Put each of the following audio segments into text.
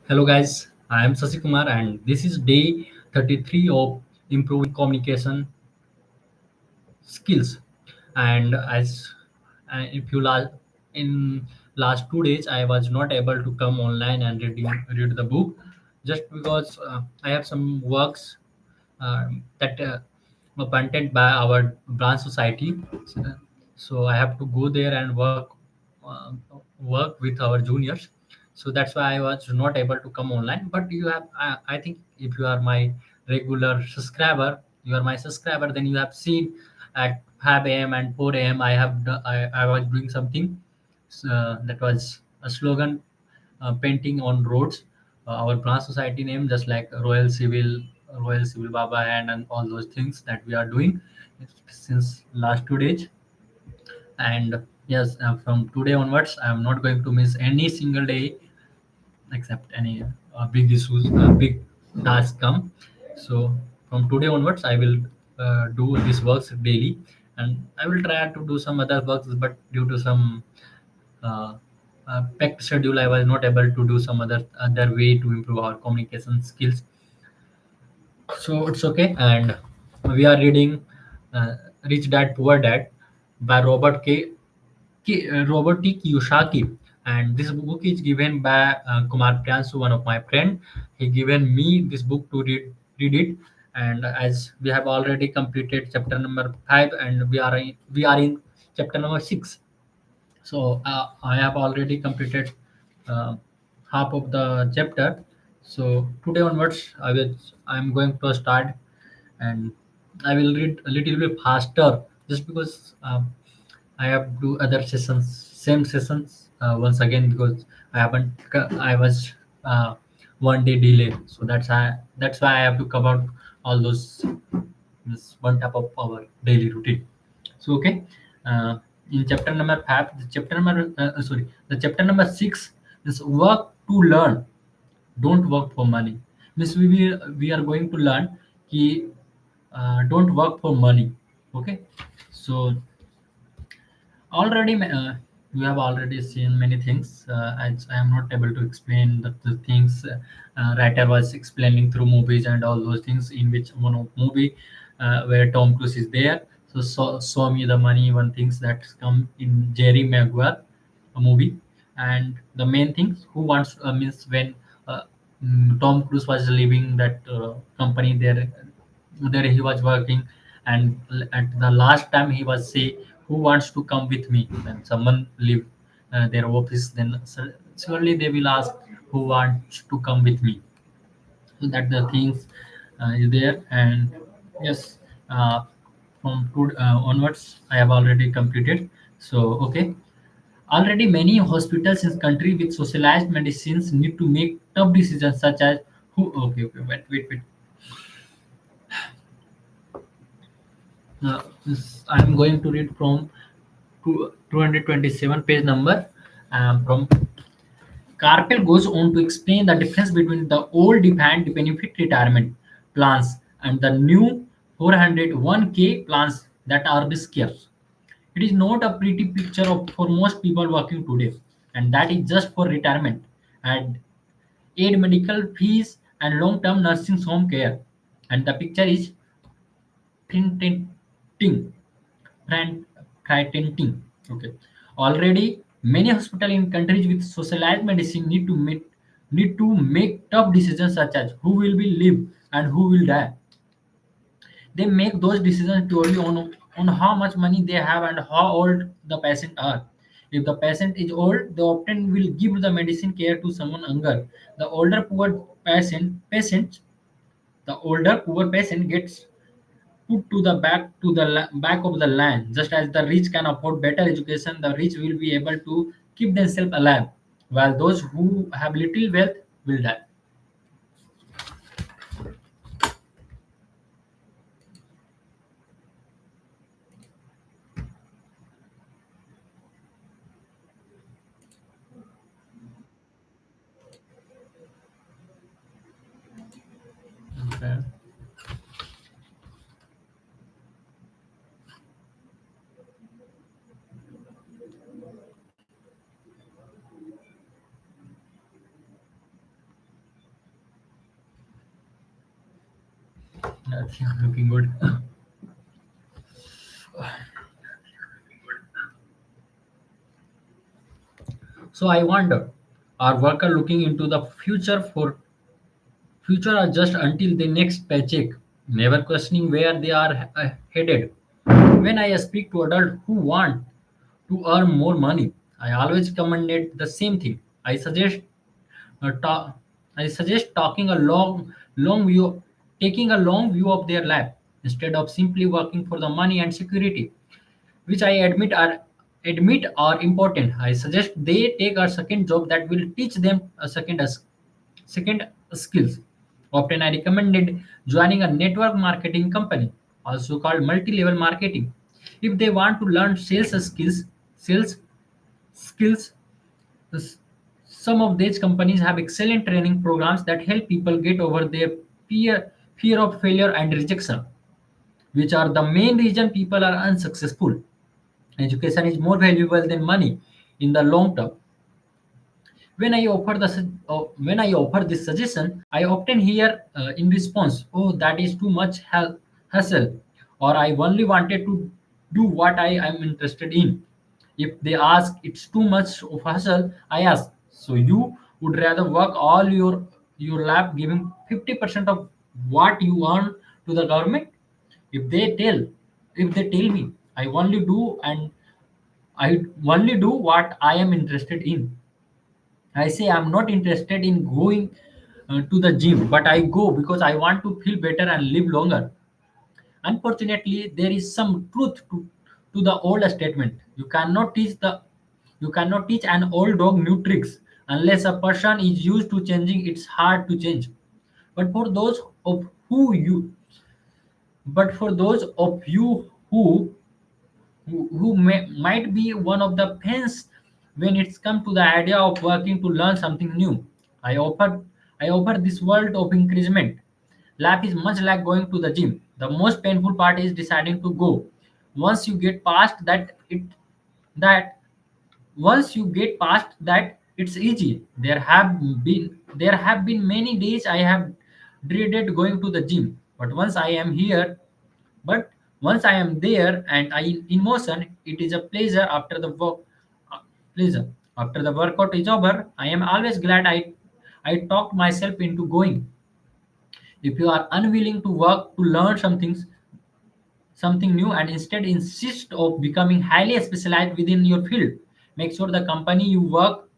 Hello guys, I am Sasi Kumar and this is day 33 of improving communication skills. And as if you in last 2 days I was not able to come online and read the book just because I have some works that were content by our branch society. So I have to go there and uh, work with our juniors. So that's why I was not able to come online. But you have, I think, if you are my regular subscriber, you are my subscriber, then you have seen at 5 a.m. and 4 a.m. I was doing something that was a slogan painting on roads. Our branch society name, just like Royal Civil Baba and all those things that we are doing since last 2 days. And yes, from today onwards, I am not going to miss any single day except any big issues, big tasks come. So from today onwards, I will do these works daily, and I will try to do some other works, but due to some uh, packed schedule, I was not able to do some other way to improve our communication skills. So it's okay, and we are reading Rich Dad Poor Dad by Robert T. Kiyosaki, and this book is given by Kumar Priyansu, one of my friend. He given me this book to read it, and as we have already completed chapter number 5, and we are in chapter number 6. So I have already completed uh, half of the chapter. So today onwards, I'm going to start, and I will read a little bit faster just because I have do other sessions, same sessions once again because I was one day delay. So that's why I have to cover all those this one type of our daily routine. So okay, uh, in chapter number 5, the chapter number 6 is work to learn, don't work for money. Means we are going to learn ki don't work for money. Okay, so already you have already seen many things. I am not able to explain the things writer was explaining through movies and all those things, in which one of movie where Tom Cruise is there. So show me the money, one things that come in Jerry Maguire a movie. And the main things who wants means when uh, Tom Cruise was leaving that company there he was working, and at the last time he was say, who wants to come with me when someone leave their office, then surely they will ask who wants to come with me. So that the things is there. And yes, uh, from onwards I have already completed. So okay, already many hospitals in country with socialized medicines need to make tough decisions such as who. Okay, wait. I'm going to read from 227 page number. From Carpel goes on to explain the difference between the old defined benefit retirement plans and the new 401k plans that are riskier. It is not a pretty picture for most people working today, and that is just for retirement and aid medical fees and long-term nursing home care. And the picture is printing, brand patenting. Okay. Already, many hospitals in countries with socialized medicine need to make tough decisions such as who will be live and who will die. They make those decisions purely on how much money they have and how old the patient are. If the patient is old, they often will give the medicine care to someone younger. The older poor patient gets put to the back of the land. Just as the rich can afford better education, the rich will be able to keep themselves alive, while those who have little wealth will die. Okay. Yeah, looking good. So I wonder, are workers looking into the future or just until the next paycheck, never questioning where they are headed? When I speak to adults who want to earn more money, I always commend the same thing. Uh, ta- I suggest taking a long view of their life instead of simply working for the money and security, which I admit are important. I suggest they take a second job that will teach them a second skills. Often, I recommended joining a network marketing company, also called multi-level marketing, if they want to learn sales skills. s- some of these companies have excellent training programs that help people get over their fear of failure and rejection, which are the main reason people are unsuccessful. Education is more valuable than money in the long term. When I offer this suggestion, I often hear in response, "Oh, that is too much hassle," or "I only wanted to do what I am interested in." If they ask, "It's too much of hassle," I ask, "So you would rather work all your life giving 50% of what you earn to the government?" If they tell if they tell me, I only do what I am interested in," I say I'm not interested in going to the gym, but I go because I want to feel better and live longer. Unfortunately, there is some truth to the old statement. You cannot teach an old dog new tricks unless a person is used to changing. It's hard to change. But for those of who you but for those of you who might be one of the fans when it's come to the idea of working to learn something new. I offer I offer this world of encouragement. Life is much like going to the gym. The most painful part is deciding to go. Once you get past that once you get past that, it's easy. There have been many days I have dreaded going to the gym, but once I am there and I in motion, it is a pleasure. Uh, pleasure after the workout is over, I am always glad I talked myself into going. If you are unwilling to work to learn something new and instead insist of becoming highly specialized within your field, make sure the company you work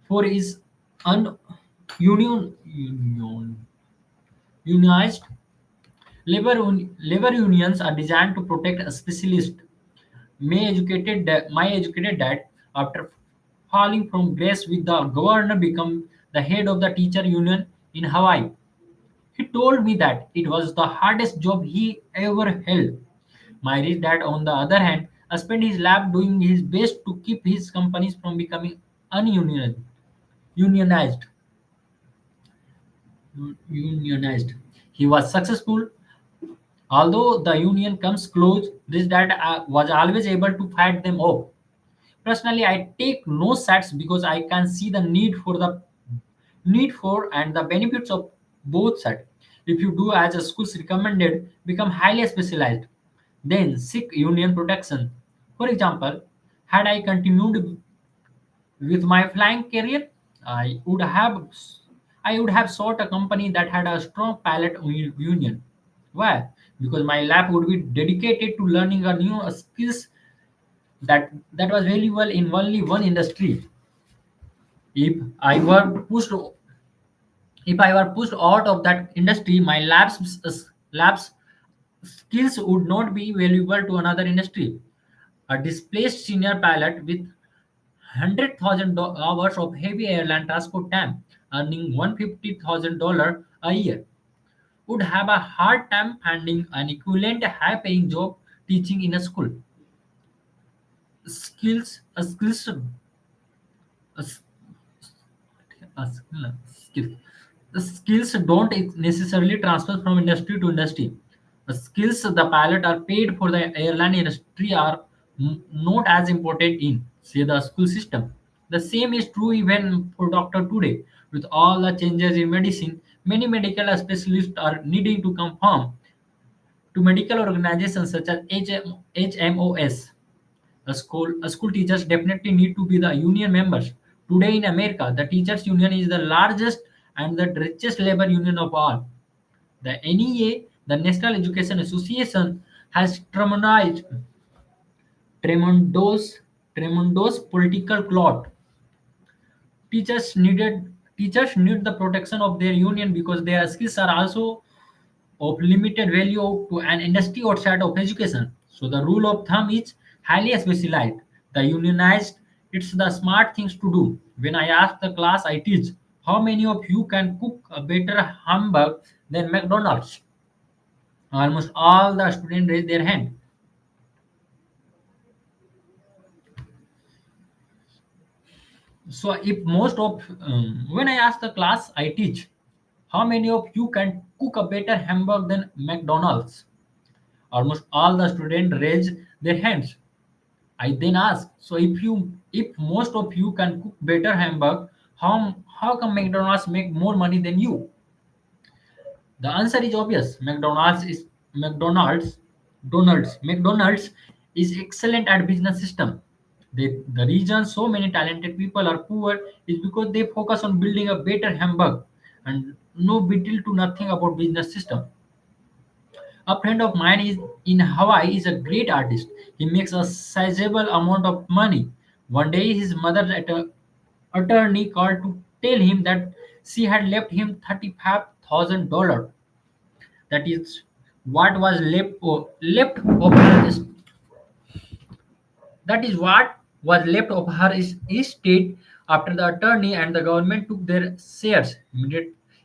for is un unionized. Labor unions are designed to protect a specialist. My educated dad, after falling from grace with the governor, became the head of the teacher union in Hawaii. He told me that it was the hardest job he ever held. My rich dad, on the other hand, spent his life doing his best to keep his companies from becoming ununionized. Unionized. Unionized. He was successful. Although the union comes close, this dad was always able to fight them off. Personally, I take no sides because I can see the need for and the benefits of both sides. If you do as a school's recommended, become highly specialized, then seek union protection. For example, had I continued with my flying career, I would have I would have sought a company that had a strong union. Why? Because my life would be dedicated to learning a new skills that was valuable in only one industry. If I were pushed if I were pushed out of that industry, my labs skills would not be valuable to another industry. A displaced senior pilot with 100,000 hours of heavy airline transport time, earning $150,000 a year, would have a hard time finding an equivalent high-paying job teaching in a school. Skills, a skill. The skills don't necessarily transfer from industry to industry. The skills the pilot are paid for the airline industry are not as important in, say, the school system. The same is true even for doctor today. With all the changes in medicine, many medical specialists are needing to confirm. to medical organizations such as HMOS. A school teachers definitely need to be the union members. Today in America, the teachers union is the largest and the richest labor union of all. The NEA, the National Education Association, has tremendous, tremendous political clout. Teachers need the protection of their union because their skills are also of limited value to an industry outside of education. So the rule of thumb is highly specialized. The unionized, it's the smart things to do. When I ask the class I teach, how many of you can cook a better hamburger than McDonald's? Almost all the students raise their hand. So if most of when I ask the class I teach, how many of you can cook a better hamburger than McDonald's? Almost all the students raise their hands. I then ask, so if most of you can cook better hamburger, how come McDonald's make more money than you? The answer is obvious. McDonald's is excellent at business system. The reason so many talented people are poor is because they focus on building a better hamburger and no little to nothing about business system. A friend of mine is in Hawaii is a great artist. He makes a sizable amount of money. One day his mother at a attorney called to tell him that she had left him $35,000. That is what was left of her that is what was left of her estate after the attorney and the government took their shares.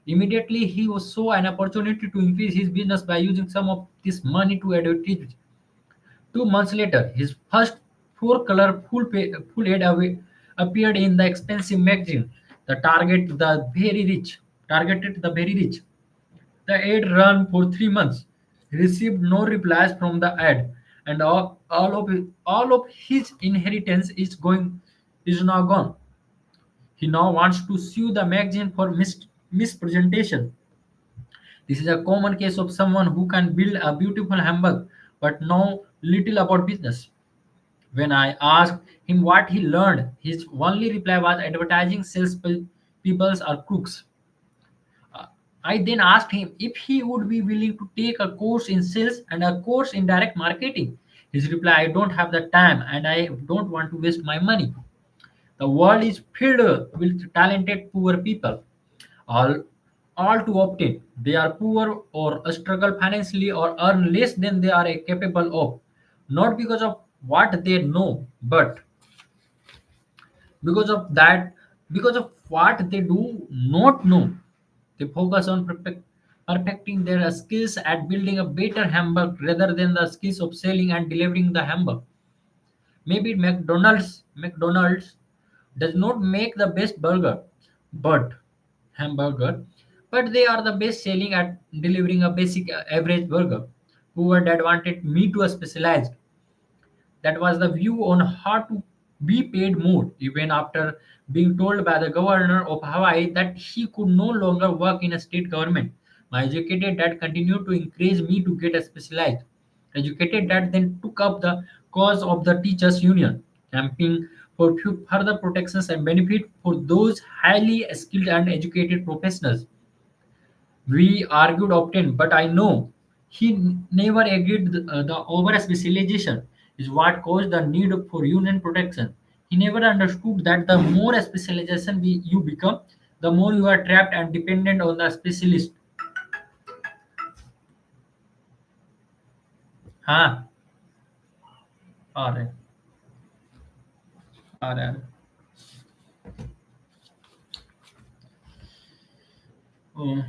Immediately, he was saw an opportunity to increase his business by using some of this money to advertise. 2 months later, his first four-color full ad appeared in the expensive magazine. The targeted the very rich. The ad ran for 3 months. He received no replies from the ad, and all of his inheritance is now gone. He now wants to sue the magazine for mispresentation. This is a common case of someone who can build a beautiful hamburger but know little about business. When I asked him what he learned, his only reply was advertising sales peoples are crooks. Uh, I then asked him if he would be willing to take a course in sales and a course in direct marketing. His reply, I don't have the time and I don't want to waste my money. The world is filled with talented poor people. All, all too often, they are poor or struggle financially or earn less than they are capable of. Not because of what they know, but because of that because of what they do not know. They focus on perfecting their skills at building a better hamburger rather than the skills of selling and delivering the hamburger. Maybe McDonald's does not make the best burger, but hamburger, but they are the best selling at delivering a basic average burger. Whoever that wanted me to specialize. That was the view on how to be paid more, even after being told by the governor of Hawaii that he could no longer work in a state government. My educated dad continued to encourage me to get a specialized. Educated dad then took up the cause of the teachers' union, campaigning for further protections and benefit for those highly skilled and educated professionals. We argued often, but I know he never agreed the over specialization is what caused the need for union protection. He never understood that the more specialization you become, the more you are trapped and dependent on the specialist. हाँ आ रहे आ रहे आ रहे Oh,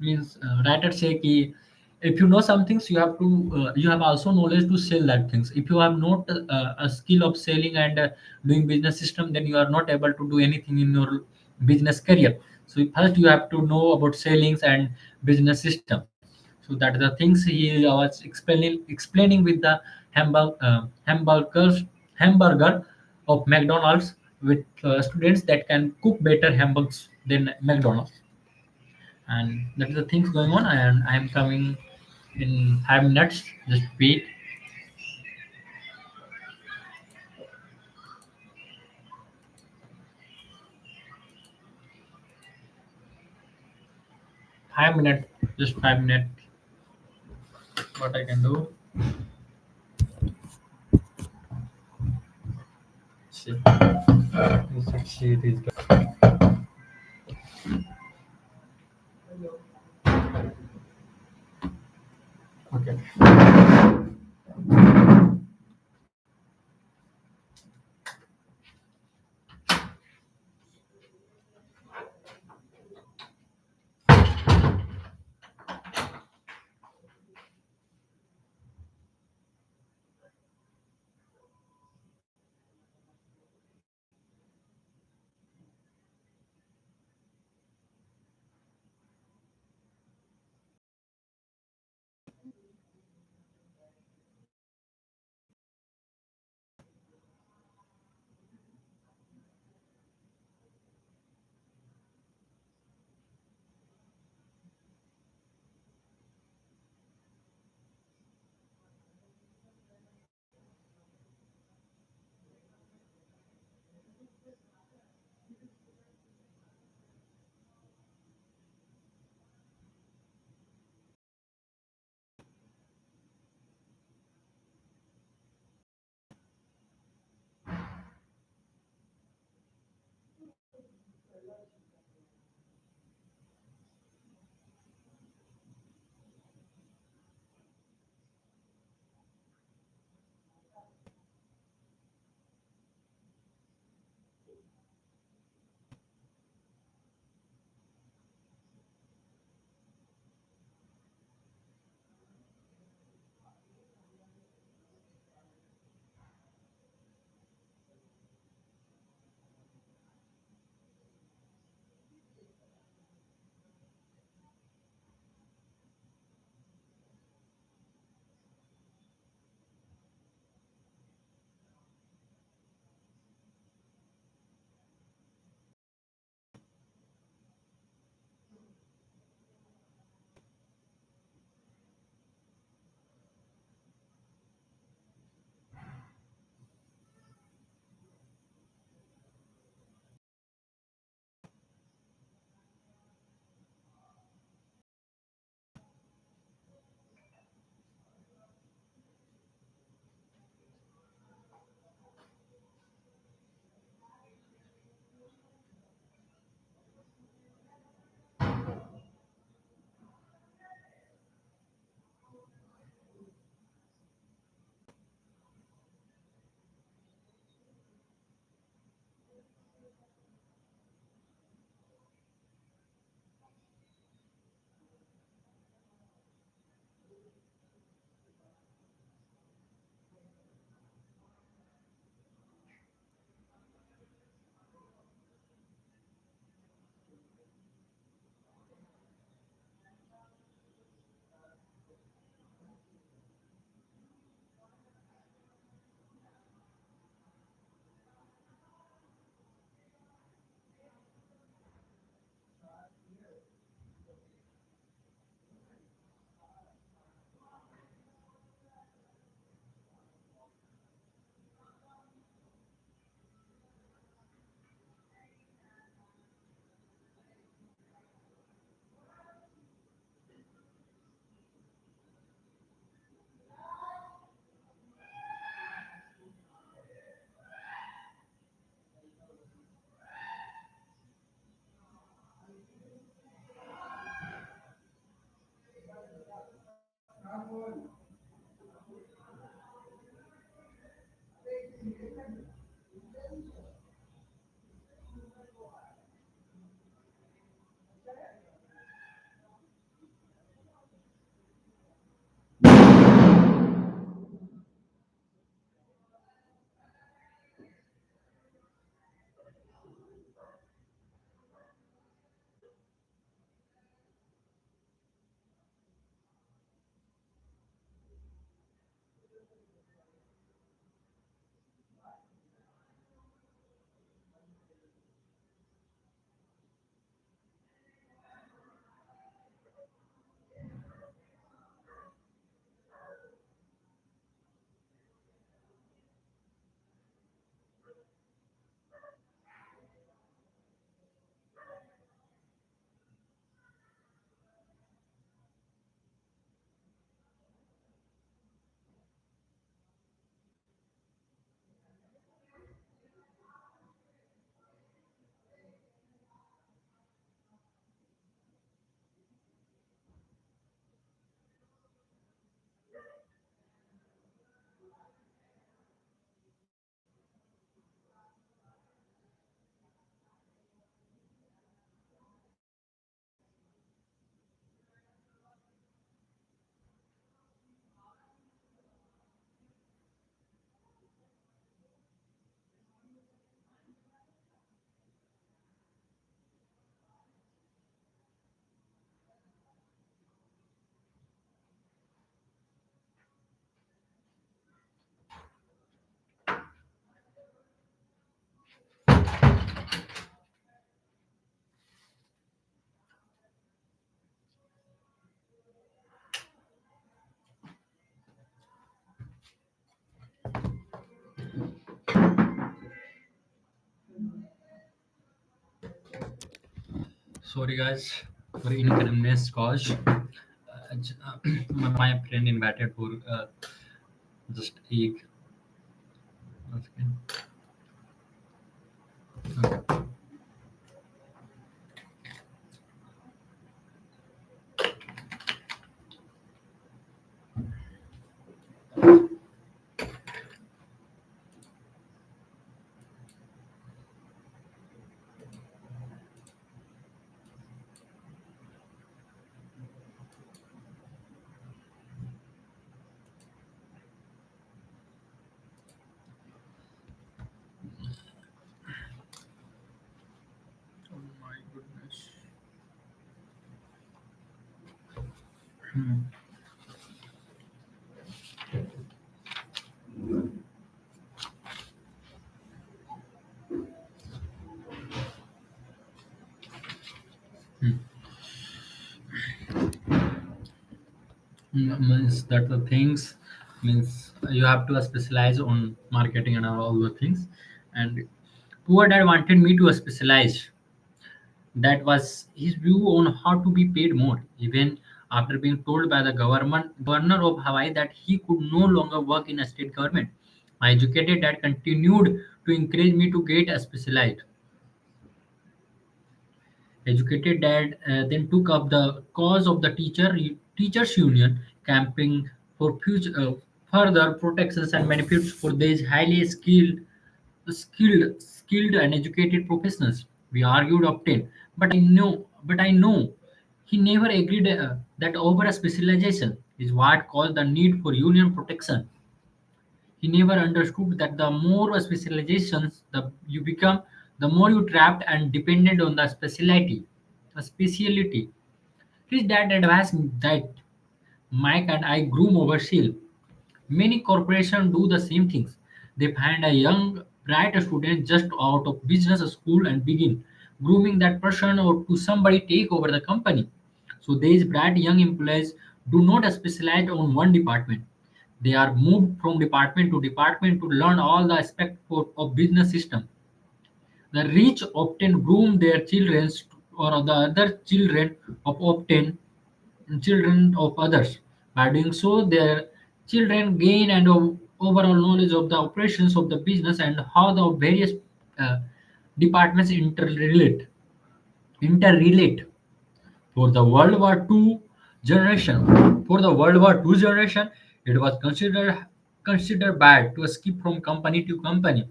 means writers say कि if you know some things you have to you have also knowledge to sell that things. If you have not a skill of selling and doing business system, then you are not able to do anything in your business career. So first you have to know about sellings and business system. So that the things he was explaining with the hamburger of McDonald's with students that can cook better hamburgers than McDonald's. And that is the things going on, and I am coming in 5 minutes. Just wait. 5 minutes. Just 5 minutes. What I can do? See. You should see this. Okay. Sorry guys for inconvenience caused. My friend invited for just egg. Okay. Oh my goodness. Means that the things means you have to specialize on marketing and all the things. And poor dad wanted me to specialize. That was his view on how to be paid more, even after being told by the governor of Hawaii that he could no longer work in a state government. My educated dad continued to encourage me to get a specialized. Educated dad then took up the cause of the teachers union, camping for further protections and benefits for these highly skilled and educated professionals. We argued often, but I know he never agreed that over a specialization is what caused the need for union protection. He never understood that the more specializations you become, the more you trapped and dependent on the speciality. His dad advised me that Mike and I groom over seal. Many corporations do the same things. They find a young, bright student just out of business school and begin grooming that person or to somebody take over the company. So these bright young employees do not specialize on one department. They are moved from department to department to learn all the aspects of business system. The rich often groom their children or the other children of others. By doing so, their children gain and overall knowledge of the operations of the business and how the various uh, departments interrelate. For the World War II generation, it was considered bad to skip from company to company.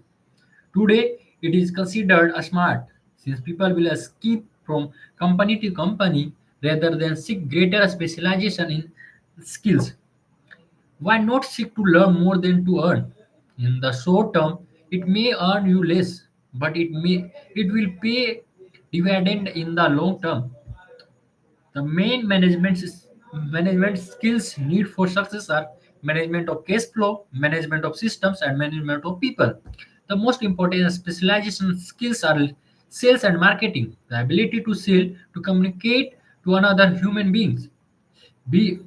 Today, it is considered a smart, since people will skip from company to company rather than seek greater specialization in skills. Why not seek to learn more than to earn? In the short term, it may earn you less, but it will pay dividend in the long term. The main management skills need for success are management of cash flow, management of systems, and management of people. The most important specialization skills are sales and marketing, the ability to sell, to communicate to another human beings, be,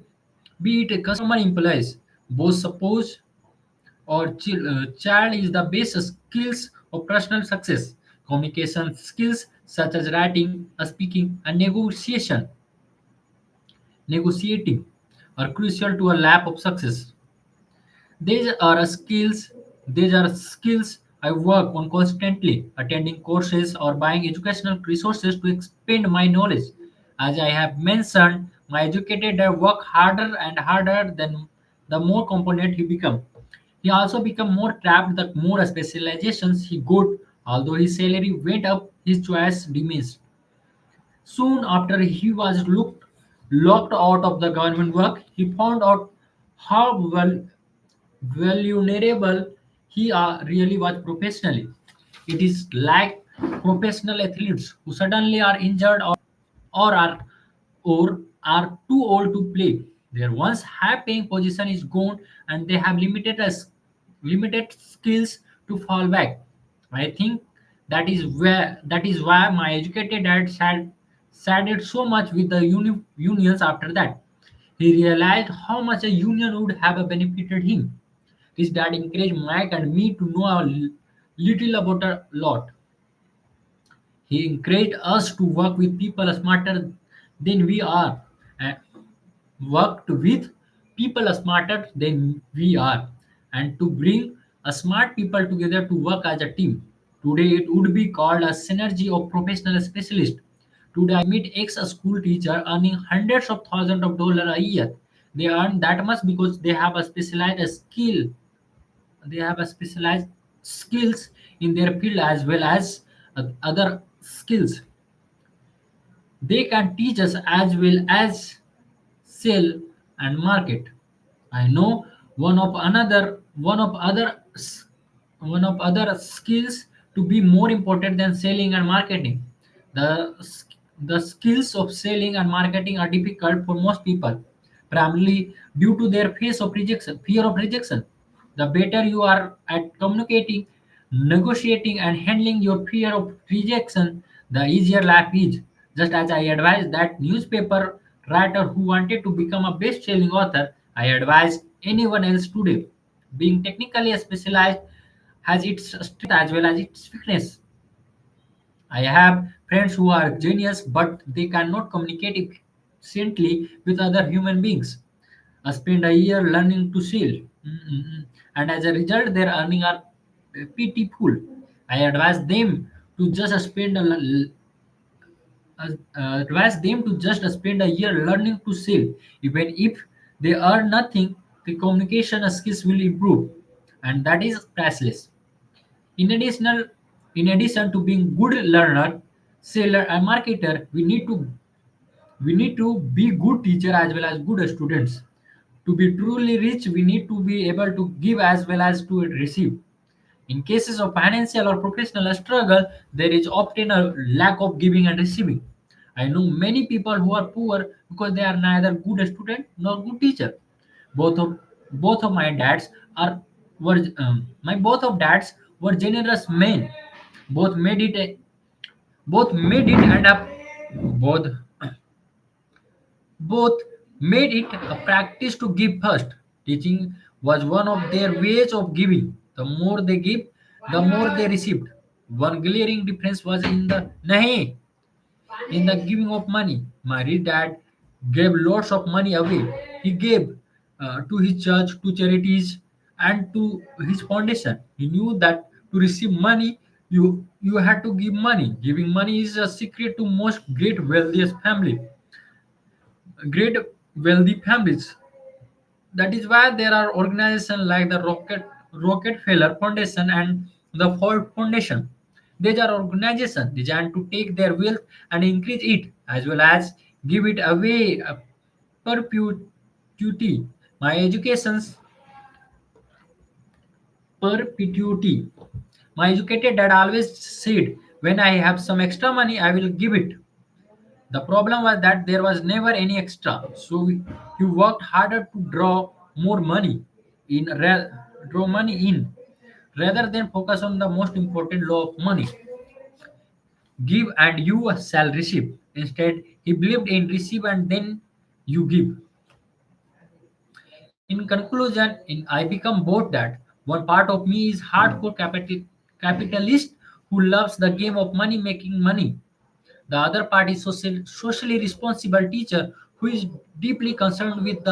be it a customer employees, both suppose or child is the basic skills of personal success. Communication skills such as writing, speaking, and negotiating are crucial to a lap of success. These are skills I work on constantly, attending courses or buying educational resources to expand my knowledge. As I have mentioned, my educated work harder and harder than the more competent he become. He also become more trapped the more specializations he got. Although his salary went up, his choice diminished. Soon after he was locked out of the government work, he found out how vulnerable he really was professionally. It is like professional athletes who suddenly are injured or are or are too old to play. Their once high-paying position is gone, and they have limited skills to fall back. I think that is why my educated dad sided so much with the unions after that. He realized how much a union would have benefited him. His dad encouraged Mike and me to know a little about a lot. He encouraged us to work with people smarter than we are, and worked with people smarter than we are, and to bring a smart people together to work as a team. Today it would be called a synergy of professional specialists. Today I meet ex school teacher earning hundreds of thousands of dollars a year. They earn that much because they have a specialized skill. They have a specialized skills in their field as well as other skills. They can teach us as well as sell and market. I know one of other skills to be more important than selling and marketing. The skills of selling and marketing are difficult for most people, primarily due to their fear of rejection. The better you are at communicating, negotiating, and handling your fear of rejection, the easier life is. Just as I advised that newspaper writer who wanted to become a best-selling author, I advise anyone else today. Being technically specialized has its strength as well as its weakness. I have friends who are genius, but they cannot communicate efficiently with other human beings. I spend a year learning to sail, and as a result, their earnings are pitiful. I to just spend a, l- advise them to just spend a year learning to sail. Even if they earn nothing, the communication skills will improve, and that is priceless. In additional, in addition to being good learner, sailor, and marketer, we need to be good teacher as well as good students. To be truly rich, we need to be able to give as well as to receive. In cases of financial or professional struggle, there is often a lack of giving and receiving. I know many people who are poor because they are neither good student nor good teacher. Both of both of my dads are were my both of dads were generous men. Both made it both made it and up both both made it a practice to give first. Teaching was one of their ways of giving. The more they give, the more they received. One glaring difference was in the giving of money. My rich dad gave lots of money away. He gave to his church, to charities, and to his foundation. He knew that to receive money, you had to give money. Giving money is a secret to most great wealthy families. That is why there are organizations like the Rockefeller Foundation and the Ford Foundation. These are organizations designed to take their wealth and increase it as well as give it away perpetuity. My education's perpetuity. My educated dad always said, when I have some extra money, I will give it. The problem was that there was never any extra, so he worked harder to draw money in, rather than focus on the most important law of money: give and you shall receive. Instead, he believed in receive and then you give. In conclusion, I become both that. One part of me is capitalist who loves the game of money making money. The other part is socially responsible teacher who is deeply concerned with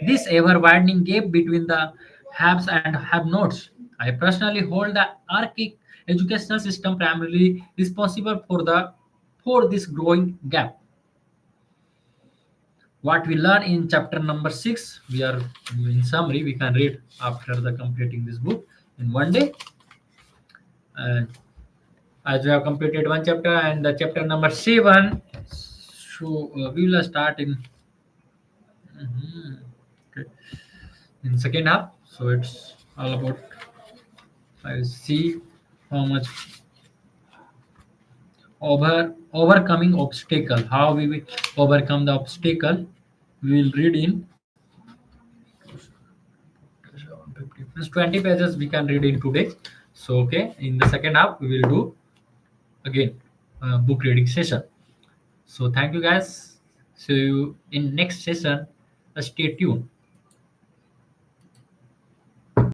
this ever-widening gap between the haves and have-nots. I personally hold the archaic educational system primarily responsible for this growing gap. What we learn in chapter number 6, we are in summary we can read after the completing this book in one day. And as we have completed one chapter and the chapter number 7, so we will start in okay, in second half. So it's all about I will see how much overcoming obstacle, how we will overcome the obstacle. We will read in 20 pages we can read in today. So okay, in the second half we will do again book reading session. So thank you guys. See you in next session. Stay tuned.